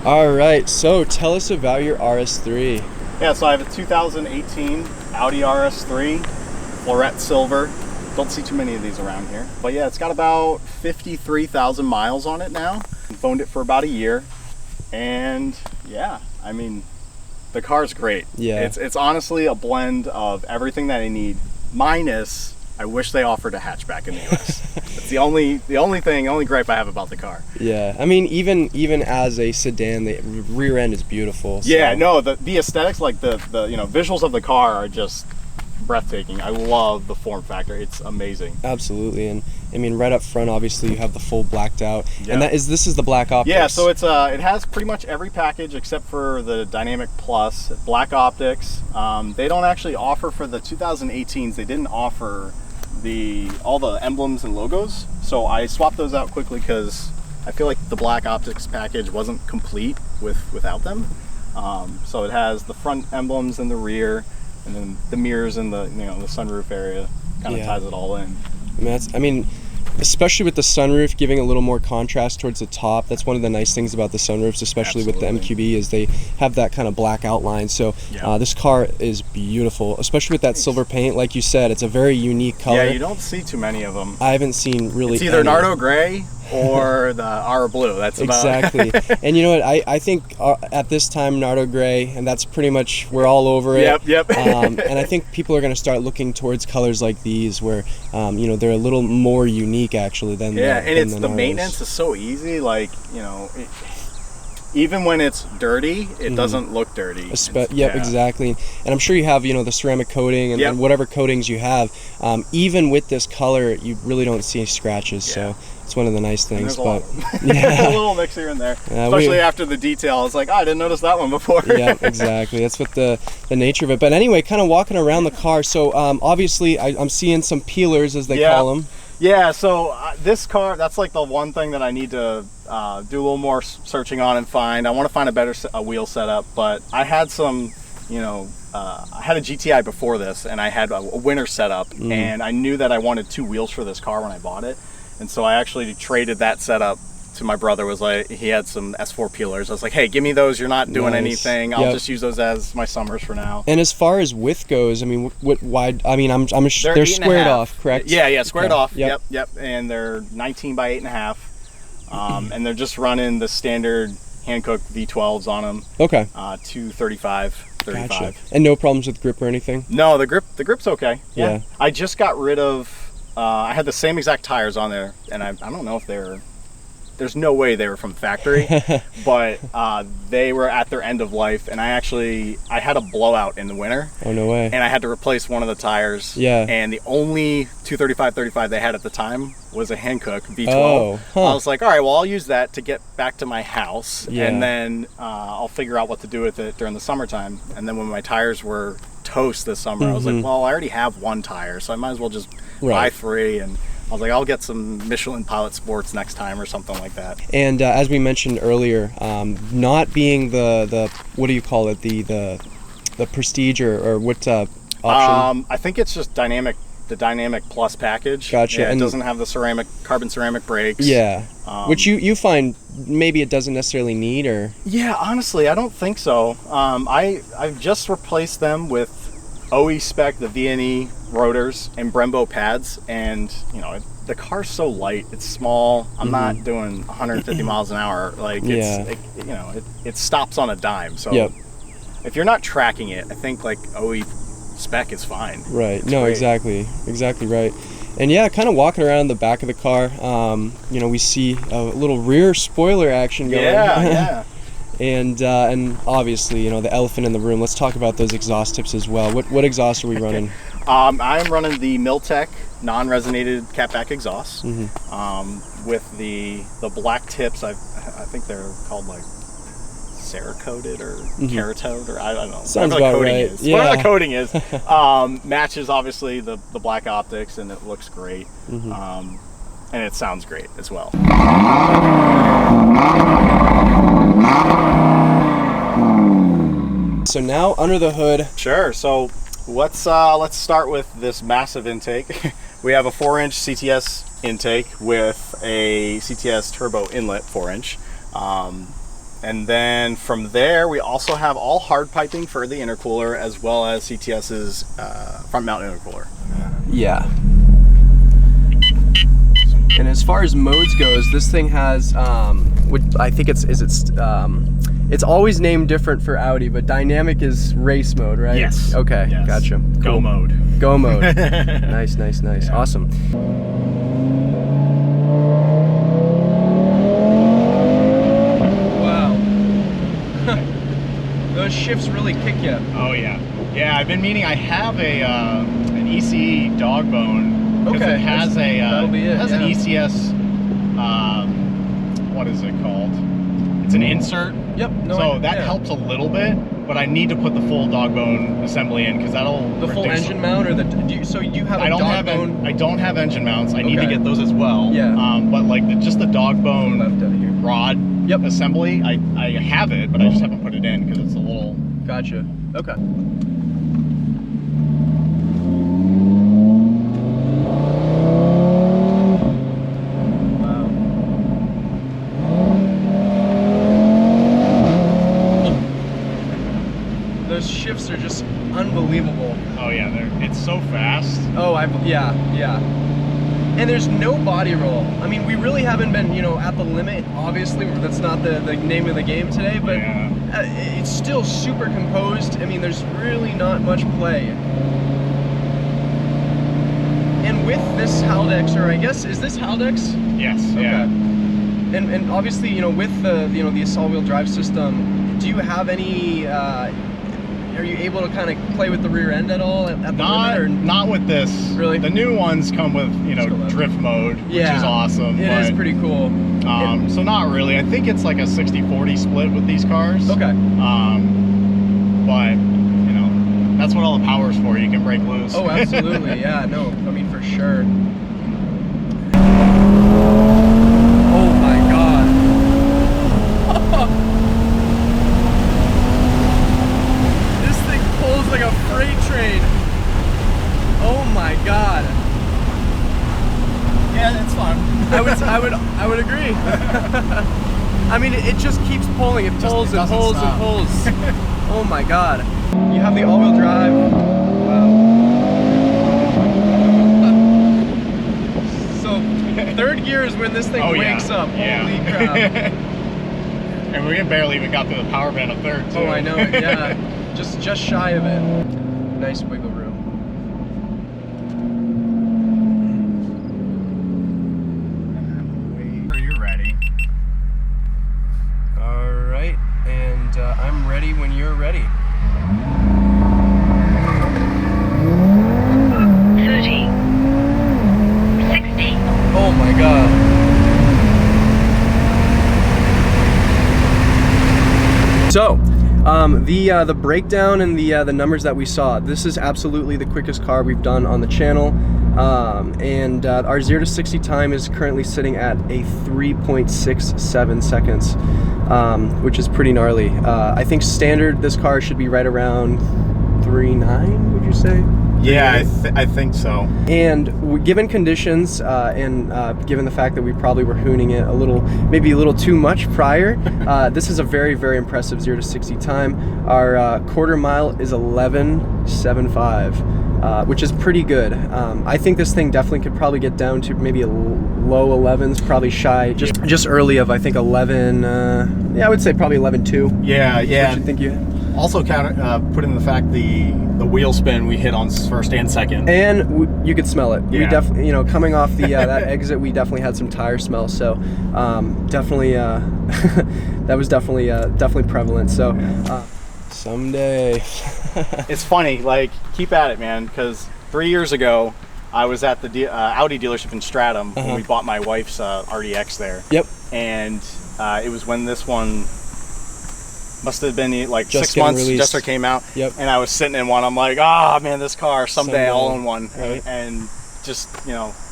All right, so tell us about your RS3. Yeah, so I have a 2018 Audi RS3, Floret Silver. Don't see too many of these around here. But yeah, it's got about 53,000 miles on it now. I've owned it for about a year. And yeah, I mean, the car's great. Yeah. It's honestly a blend of everything that I need, minus I wish they offered a hatchback in the US. It's the only gripe I have about the car. Yeah, I mean, even as a sedan, the rear end is beautiful. So. Yeah, no, the aesthetics, like the visuals of the car are just breathtaking. I love the form factor. It's amazing. Absolutely. And I mean, right up front, obviously you have the full blacked out, and this is the black optics. Yeah, so it has pretty much every package except for the Dynamic Plus black optics. They don't actually offer for the 2018s. They didn't offer all the emblems and logos, so I swapped those out quickly because I feel like the black optics package wasn't complete without them. So it has the front emblems and the rear, and then the mirrors in the the sunroof area kind of ties it all in. I mean, especially with the sunroof giving a little more contrast towards the top. That's one of the nice things about the sunroofs, especially with the MQB, is they have that kind of black outline. So this car is beautiful, especially with that silver paint. Like you said, it's a very unique color. Yeah, you don't see too many of them. I haven't seen really. It's either Nardo Gray or the R Blue. That's about exactly. And you know what? I think at this time Nardo Gray, and that's pretty much, we're all over it. Yep. And I think people are going to start looking towards colors like these, where they're a little more unique actually than and the maintenance is so easy. Like even when it's dirty, it doesn't look dirty. Exactly. And I'm sure you have the ceramic coating and whatever coatings you have. Even with this color, you really don't see scratches. So it's one of the nice things. But a little mix here and there, especially after the detail. I was like, I didn't notice that one before. Yeah, exactly. That's what the nature of it. But anyway, kind of walking around the car. So obviously, I'm seeing some peelers, as they call them. Yeah, so this car, that's like the one thing that I need to do a little more searching on and find. I want to find a better wheel setup, but I had some, I had a GTI before this, and I had a winter setup, and I knew that I wanted two wheels for this car when I bought it, and so I actually traded that setup to my brother. Was like, he had some S4 peelers. I was like, hey, give me those. You're not doing anything. I'll just use those as my summers for now. And as far as width goes, I mean, what wide? I mean, they're squared off, correct? Yeah, squared off. Yep. And they're 19 by 8.5, and they're just running the standard Hankook V12s on them. Okay. 235, 35. Gotcha. And no problems with grip or anything? No, the grip's okay. Yeah. I just got rid of. I had the same exact tires on there, and I don't know if there's no way they were from factory, but they were at their end of life, and I had a blowout in the winter. Oh, no way. And I had to replace one of the tires. Yeah. And the only 235/35 they had at the time was a Hankook V12. Oh, I was like, all right, well, I'll use that to get back to my house, and then I'll figure out what to do with it during the summertime. And then when my tires were toast this summer, I was like, well, I already have one tire, so I might as well just buy three. And I was like, I'll get some Michelin Pilot Sports next time or something like that. And as we mentioned earlier, not being the what do you call it, the Prestige or what option? I think it's just the Dynamic Plus package. Gotcha. Yeah, it doesn't have the carbon ceramic brakes. Yeah. Which you find maybe it doesn't necessarily need, or? Yeah, honestly, I don't think so. I've just replaced them with OE spec, the V&E rotors and Brembo pads, and the car's so light, it's small. I'm not doing 150 miles an hour. Like it stops on a dime. So if you're not tracking it, I think like OE spec is fine. Right. It's great. Exactly right. And yeah, kind of walking around the back of the car, we see a little rear spoiler action going. Yeah. And obviously, the elephant in the room. Let's talk about those exhaust tips as well. What exhaust are we running? I'm running the Miltech non-resonated catback exhaust with the black tips. I think they're called like Cerakoted or Keratoed, or I don't know. Sounds about right. Whatever the coating is, matches obviously the black optics, and it looks great. And it sounds great as well. So now under the hood. Sure. So let's start with this massive intake. We have a 4-inch CTS intake with a CTS turbo inlet 4-inch. And then from there, we also have all hard piping for the intercooler, as well as CTS's front mount intercooler. Yeah. And as far as modes goes, this thing has, I think it's always named different for Audi, but dynamic is race mode, right? Yes. Okay, yes. Gotcha. Cool. Go mode. Go mode. Nice, nice, nice. Yeah. Awesome. Wow. Those shifts really kick you. Oh yeah. Yeah, I've been meaning, I have an ECE dog bone. Okay. It has that'll be it, an ECS, what is it called? It's an insert. Yep. No, so that helps a little bit, but I need to put the full dog bone assembly in because that'll the full engine mount, or so you have a dog bone? I don't have engine mounts. I need to get those as well. Yeah. But like just the dog bone left out of here. Rod assembly, I have it, but I just haven't put it in because it's a little. Gotcha. Okay. Those shifts are just unbelievable. Oh yeah, it's so fast. Oh, yeah. And there's no body roll. I mean, we really haven't been, at the limit. Obviously, that's not the name of the game today, but it's still super composed. I mean, there's really not much play. And with this Haldex, or I guess, is this Haldex? Yes. Okay. Yeah. And obviously, with the the all-wheel drive system, do you have any? Are you able to kind of play with the rear end at all at the limit? Or? Not with this. Really? The new ones come with drift mode, which is awesome. It is pretty cool. So not really. I think it's like a 60-40 split with these cars. Okay. But that's what all the power's for. You can break loose. Oh, absolutely. Yeah. No. I mean, for sure. Oh my God. Like a freight train. Oh my God. Yeah, it's fun. I would agree. I mean, it just keeps pulling. It pulls and pulls and pulls. Oh my God. You have the all-wheel drive. Wow. So third gear is when this thing wakes up. Holy crap. And we barely even got through the power band of third too. Oh, I know. Yeah. Just shy of it. Nice wiggle room. You're ready. All right, and I'm ready when you're ready. 30, 60. Oh my God. So, the breakdown and the numbers that we saw, this is absolutely the quickest car we've done on the channel, and our 0 to 60 time is currently sitting at a 3.67 seconds, which is pretty gnarly. I think standard this car should be right around 3.9, would you say? Yeah, I think so. And given conditions and given the fact that we probably were hooning it maybe a little too much prior, this is a very, very impressive 0 to 60 time. Our quarter mile is 11.75, which is pretty good. I think this thing definitely could probably get down to maybe a low 11s, probably shy, just early of I think 11. Yeah, I would say probably 11.2. Yeah. What you think you? Also, put in the fact the wheel spin we hit on first and second, and you could smell it. Yeah. We definitely, coming off the that exit, we definitely had some tire smell. So, definitely, that was definitely prevalent. So, someday. It's funny. Like, keep at it, man. Because 3 years ago, I was at the Audi dealership in Stratham when we bought my wife's RDX there. Yep. And it was when this one. Must have been like just 6 months released. just came out. Yep. And I was sitting in one. I'm like, man, this car someday I'll own one. Right. And just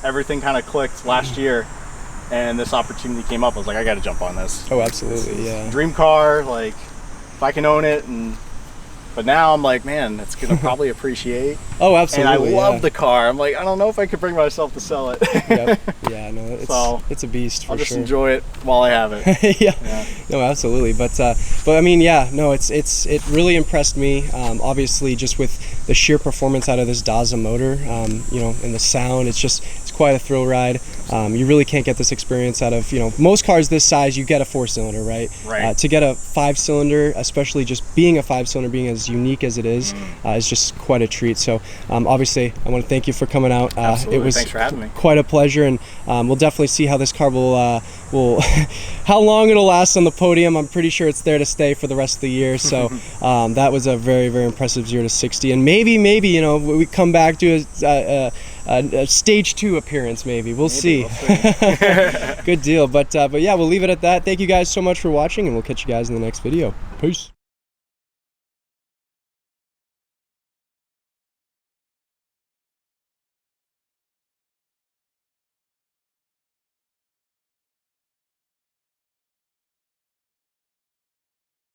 everything kind of clicked last year, and this opportunity came up. I was like, I got to jump on this. Oh, absolutely, yeah. Dream car. Like, if I can own it and But now I'm like, man, it's gonna probably appreciate. Oh, absolutely. And I love the car. I'm like, I don't know if I could bring myself to sell it. Yep. Yeah, no, it's a beast for I'll just sure. enjoy it while I have it. Yeah. No, absolutely. But I mean, yeah, no, it really impressed me. Obviously, just with the sheer performance out of this Daza motor, you know, and the sound, it's quite a thrill ride. You really can't get this experience out of, you know, most cars this size. You get a 4-cylinder, right? Right. To get a 5-cylinder, especially just being a 5-cylinder, being as unique as it is just quite a treat. So obviously, I want to thank you for coming out. Absolutely. It was Thanks for having me. quite a pleasure, and we'll definitely see how this car will how long it'll last on the podium. I'm pretty sure it's there to stay for the rest of the year. So that was a very, very impressive 0 to 60, and maybe you know, we come back to a stage 2 appearance. Maybe we'll see. Good deal. But yeah, we'll leave it at that. Thank you guys so much for watching, and we'll catch you guys in the next video. Peace.